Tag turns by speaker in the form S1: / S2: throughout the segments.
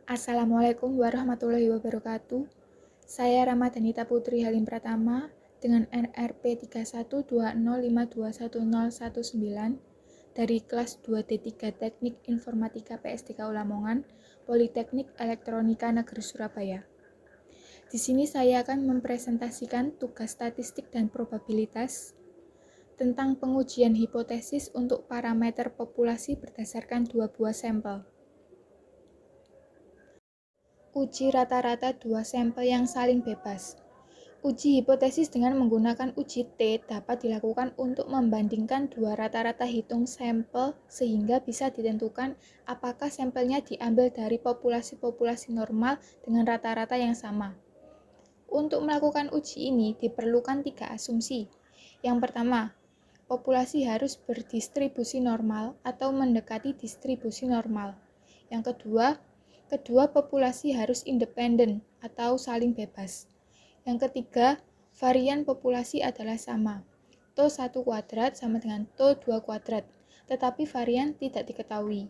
S1: Assalamualaikum warahmatullahi wabarakatuh. Saya Ramadhanita Putri Halim Pratama dengan NRP 3120521019 dari kelas 2D3 Teknik Informatika PSTK Lamongan, Politeknik Elektronika Negeri Surabaya. Di sini saya akan mempresentasikan tugas statistik dan probabilitas tentang pengujian hipotesis untuk parameter populasi berdasarkan dua buah sampel. Uji rata-rata dua sampel yang saling bebas. Uji hipotesis dengan menggunakan uji T dapat dilakukan untuk membandingkan dua rata-rata hitung sampel sehingga bisa ditentukan apakah sampelnya diambil dari populasi-populasi normal dengan rata-rata yang sama. Untuk melakukan uji ini diperlukan 3 asumsi. Yang pertama, populasi harus berdistribusi normal atau mendekati distribusi normal. Yang kedua populasi harus independen atau saling bebas. Yang ketiga, varian populasi adalah sama. To1 kuadrat sama dengan To2 kuadrat, tetapi varian tidak diketahui.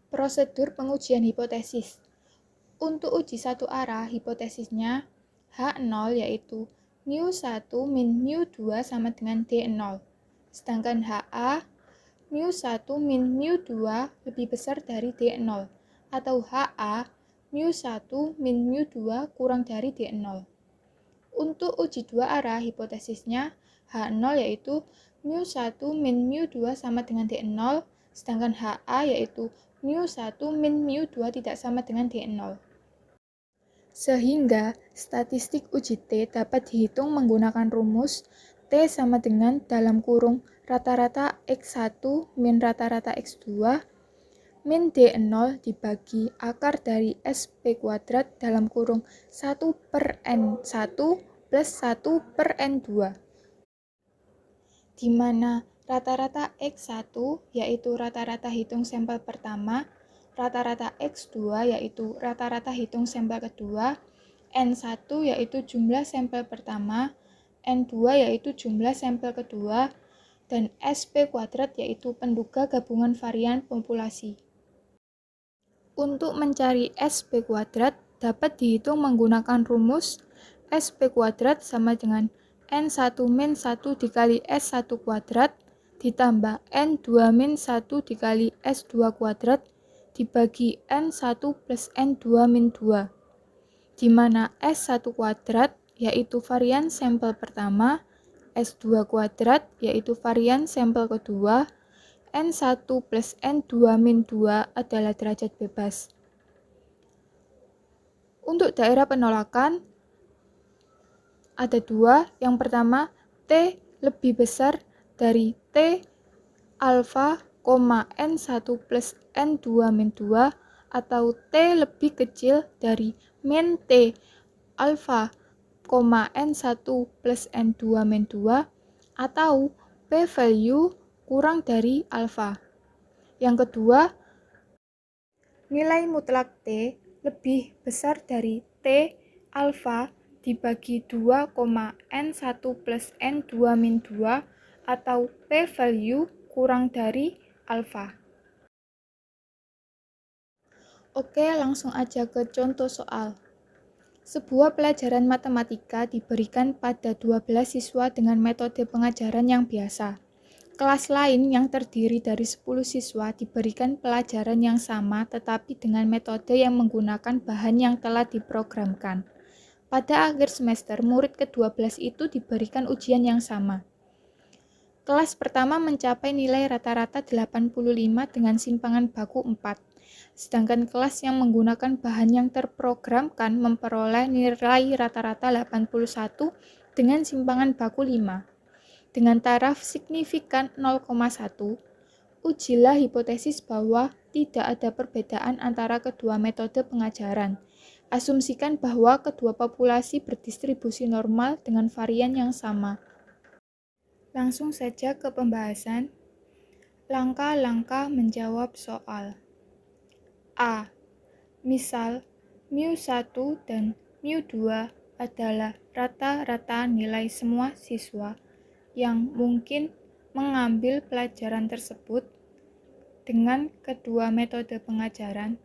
S1: Prosedur pengujian hipotesis. Untuk uji satu arah, hipotesisnya H0 yaitu μ1 min μ2 sama dengan D0. Sedangkan HA, μ1 min μ2 lebih besar dari D0. Atau HA, μ1 min μ2 kurang dari D0. Untuk uji dua arah, hipotesisnya H0 yaitu μ1 min μ2 sama dengan D0. Sedangkan HA yaitu μ1 min μ2 tidak sama dengan D0. Sehingga statistik uji T dapat dihitung menggunakan rumus T sama dengan dalam kurung rata-rata X1 min rata-rata X2 min D0 dibagi akar dari SP kuadrat dalam kurung 1 per N1 plus 1 per N2. Di mana rata-rata X1 yaitu rata-rata hitung sampel pertama, rata-rata X2 yaitu rata-rata hitung sampel kedua, N1 yaitu jumlah sampel pertama, N2 yaitu jumlah sampel kedua, dan SP kuadrat yaitu penduga gabungan varian populasi. Untuk mencari SP kuadrat dapat dihitung menggunakan rumus SP kuadrat sama dengan N1 min 1 dikali S1 kuadrat ditambah N2 min 1 dikali S2 kuadrat dibagi N1 plus N2 min 2, di mana S1 kuadrat yaitu varian sampel pertama, S2 kuadrat yaitu varian sampel kedua, N1 plus N2 min 2 adalah derajat bebas. Untuk daerah penolakan ada dua. Yang pertama, T lebih besar dari T alfa, N1 plus N2 min 2 atau T lebih kecil dari min T alfa, N1 plus N2 min 2 atau p-value kurang dari alfa. Yang kedua, nilai mutlak T lebih besar dari T alfa dibagi 2, N1 plus N2 min 2 atau p-value kurang dari alfa. Oke, langsung aja ke contoh soal. Sebuah pelajaran matematika diberikan pada 12 siswa dengan metode pengajaran yang biasa. Kelas lain yang terdiri dari 10 siswa diberikan pelajaran yang sama tetapi dengan metode yang menggunakan bahan yang telah diprogramkan. Pada akhir semester, murid ke-12 itu diberikan ujian yang sama. Kelas pertama mencapai nilai rata-rata 85 dengan simpangan baku 4. Sedangkan kelas yang menggunakan bahan yang terprogramkan memperoleh nilai rata-rata 81 dengan simpangan baku 5. Dengan taraf signifikan 0,1, ujilah hipotesis bahwa tidak ada perbedaan antara kedua metode pengajaran. Asumsikan bahwa kedua populasi berdistribusi normal dengan varian yang sama. Langsung saja ke pembahasan. Langkah-langkah menjawab soal. A. Misal, μ1 dan μ2 adalah rata-rata nilai semua siswa yang mungkin mengambil pelajaran tersebut. dengan kedua metode pengajaran,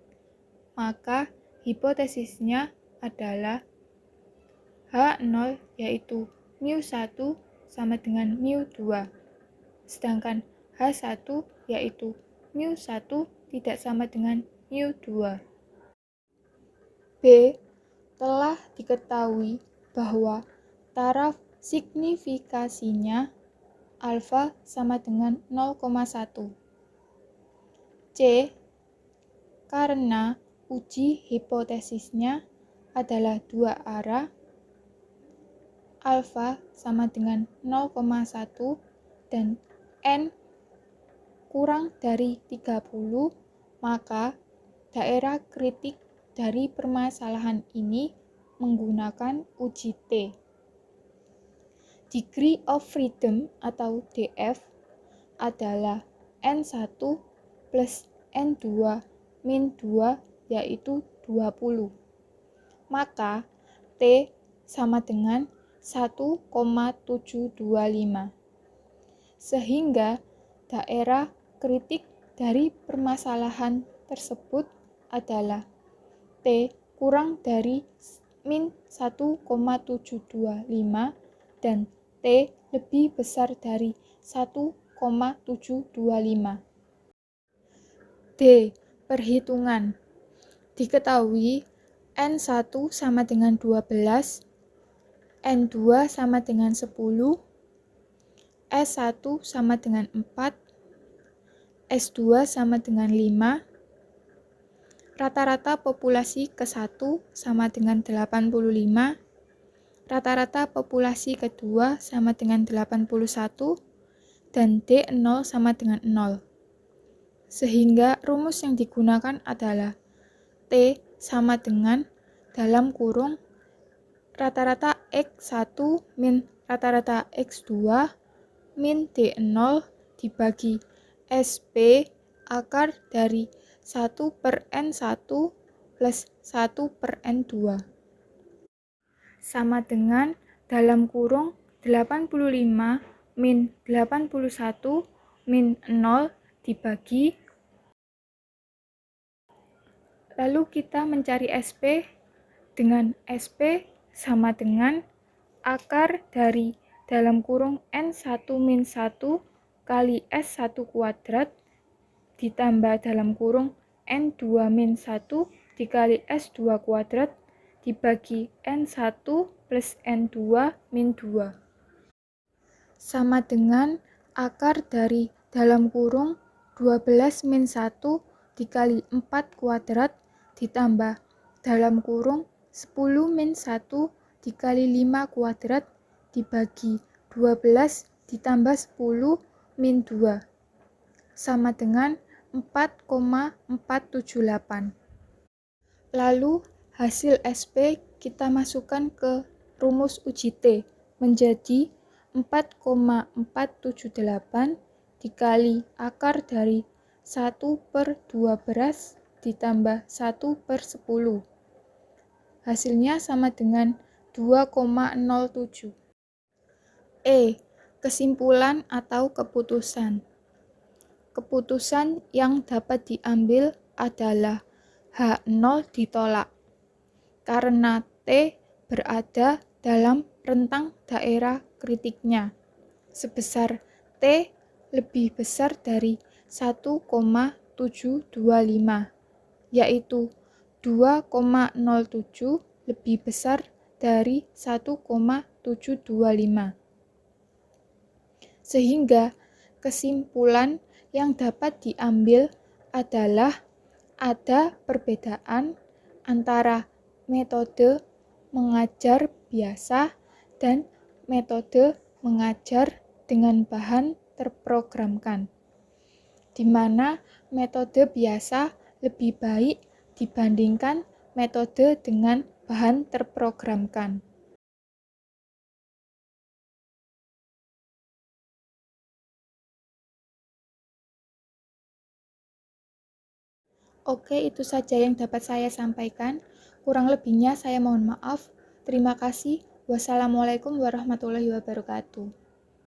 S1: maka hipotesisnya adalah H0 yaitu mu1 sama dengan mu2, sedangkan H1 yaitu mu1 tidak sama dengan mu2. B. Telah diketahui bahwa taraf signifikasinya alfa sama dengan 0,1. C. Karena uji hipotesisnya adalah dua arah, alfa sama dengan 0,1 dan N kurang dari 30, maka daerah kritik dari permasalahan ini menggunakan uji T. Degree of freedom atau DF adalah N1 plus N2 min 2 yaitu 20. Maka T sama dengan 1,725. Sehingga daerah kritik dari permasalahan tersebut adalah T kurang dari min 1,725 dan T lebih besar dari 1,725. D. Perhitungan. Diketahui N1 sama dengan 12, N2 sama dengan 10, S1 sama dengan 4, S2 sama dengan 5, rata-rata populasi ke-1 sama dengan 85, rata-rata populasi kedua sama dengan 81, dan D0 sama dengan 0. Sehingga rumus yang digunakan adalah T sama dengan dalam kurung rata-rata X1 min rata-rata X2 min D0 dibagi SP akar dari 1/N1 plus 1/N2 sama dengan dalam kurung 85 min 81 min 0 dibagi. Lalu kita mencari SP dengan SP sama dengan akar dari dalam kurung N1 min 1 kali S1 kuadrat ditambah dalam kurung N2 min 1 dikali S2 kuadrat dibagi N1 plus N2 min 2 sama dengan akar dari dalam kurung 12 min 1 dikali 4 kuadrat ditambah dalam kurung 10 min 1 dikali 5 kuadrat dibagi 12 ditambah 10 min 2 sama dengan 4,478. Lalu hasil SP kita masukkan ke rumus uji T menjadi 4,478 dikali akar dari 1/12 ditambah 1/10. Hasilnya sama dengan 2,07. E. Kesimpulan atau keputusan. Keputusan yang dapat diambil adalah H0 ditolak karena T berada dalam rentang daerah kritiknya sebesar T lebih besar dari 1,725 yaitu 2,07 lebih besar dari 1,725. Sehingga kesimpulan yang dapat diambil adalah ada perbedaan antara metode mengajar biasa dan metode mengajar dengan bahan terprogramkan, di mana metode biasa lebih baik dibandingkan metode dengan bahan terprogramkan. Oke, itu saja yang dapat saya sampaikan. Kurang lebihnya saya mohon maaf. Terima kasih. Wassalamualaikum warahmatullahi wabarakatuh.